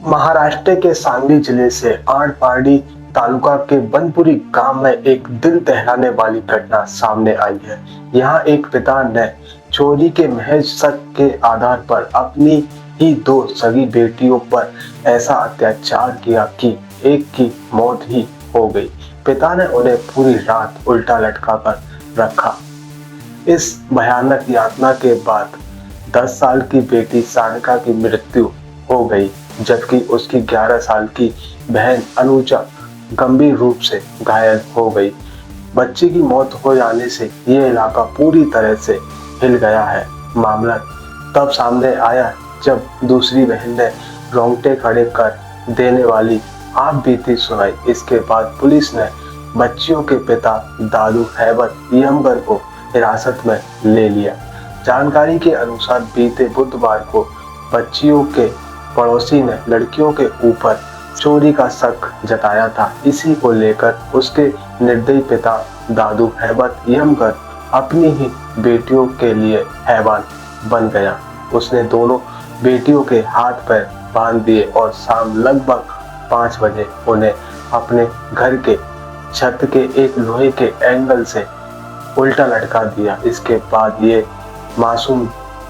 महाराष्ट्र के सांगली जिले से आरपारडी तालुका के बनपुरी गांव में एक दिल दहलाने वाली घटना सामने आई है। यहाँ एक पिता ने चोरी के महज शक के आधार पर अपनी ही दो सगी बेटियों पर ऐसा अत्याचार किया कि एक की मौत ही हो गई। पिता ने उन्हें पूरी रात उल्टा लटका कर रखा। इस भयानक यातना के बाद 10 साल की बेटी सानिका की मृत्यु हो गई, जबकि उसकी 11 साल की बहन अनुजा गंभीर रूप से घायल हो गई। बच्ची की मौत हो जाने से ये इलाका पूरी तरह से हिल गया है। मामला तब सामने आया जब दूसरी बहन ने रोंगटे खड़े कर देने वाली आप बीती सुनाई। इसके बाद पुलिस ने बच्चियों के पिता दादू हैबत यमगर को हिरासत में ले लिया। जानकारी के अनुसार बीते बुधवार को बच्चियों के पड़ोसी ने लड़कियों के ऊपर चोरी का शक जताया था। इसी को लेकर उसके निर्दयी पिता दादू हैबत यमगर अपनी ही बेटियों के लिए हैवान बन गया। उसने दोनों बेटियों के हाथ पैर बांध दिए और शाम लगभग 5 बजे उन्हें अपने घर के छत के एक लोहे के एंगल से उल्टा लटका दिया। इसके बाद ये मासूम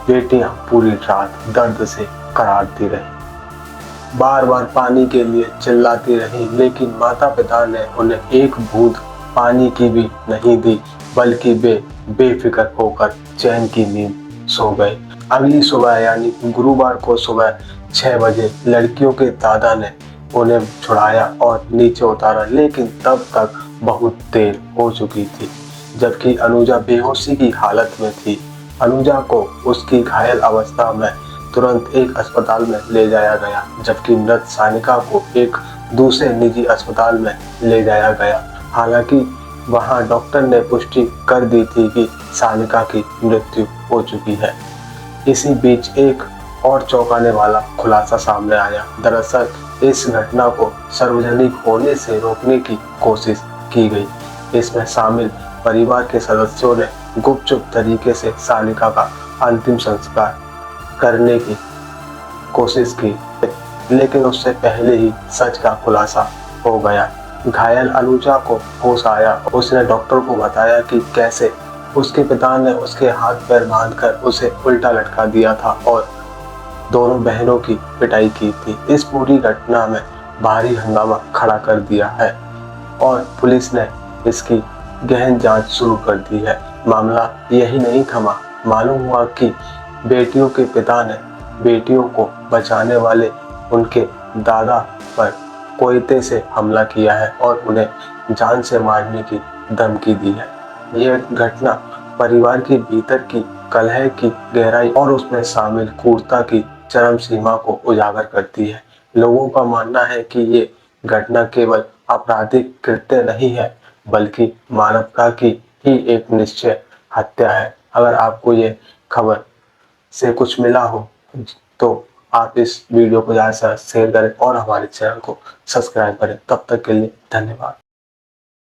बेटियां पूरी रात दर्द से करारती रही, बार बार पानी के लिए चिल्लाती रही, लेकिन माता पिता ने उन्हें एक बूंद पानी की भी नहीं दी, बल्कि बेफिक्र होकर चैन की नींद सो गए। अगली सुबह यानी गुरुवार को सुबह 6 बजे लड़कियों के दादा ने उन्हें छुड़ाया और नीचे उतारा, लेकिन तब तक बहुत देर हो चुकी थी। जबकि अनुजा बेहोशी की हालत में थी। अनुजा को उसकी घायल अवस्था में तुरंत एक अस्पताल में ले जाया गया, जबकि मृत सानिका को एक दूसरे निजी अस्पताल में ले जाया गया। हालांकि वहां डॉक्टर ने पुष्टि कर दी थी कि सानिका की मृत्यु हो चुकी है। इसी बीच एक और चौंकाने वाला खुलासा सामने आया। दरअसल इस घटना को सार्वजनिक होने से रोकने की कोशिश की गई। इसमें शामिल परिवार के सदस्यों ने गुपचुप तरीके से सानिका का अंतिम संस्कार करने की कोशिश की, लेकिन उससे पहले ही सच का खुलासा हो गया। घायल अनुजा को होश आया। उसने डॉक्टर को बताया कि कैसे उसके पिता ने उसके हाथ पैर बांधकर उसे उल्टा लटका दिया था और दोनों बहनों की पिटाई की थी। इस पूरी घटना में भारी हंगामा खड़ा कर दिया है और पुलिस ने इसकी गहन जांच शुरू कर दी है। मामला यही नहीं थमा। मालूम हुआ कि बेटियों के पिता ने बेटियों को बचाने वाले उनके दादा पर कोयते से हमला किया है और उन्हें जान से मारने की धमकी दी है। यह घटना परिवार के भीतर की कलह की गहराई और उसमें शामिल क्रूरता की चरम सीमा को उजागर करती है। लोगों का मानना है कि ये घटना केवल आपराधिक कृत्य नहीं है, बल्कि मानवता की ही एक निश्चय हत्या है। अगर आपको ये खबर से कुछ मिला हो तो आप इस वीडियो को ज़्यादा से ज़्यादा शेयर करें और हमारे चैनल को सब्सक्राइब करें। तब तक के लिए धन्यवाद।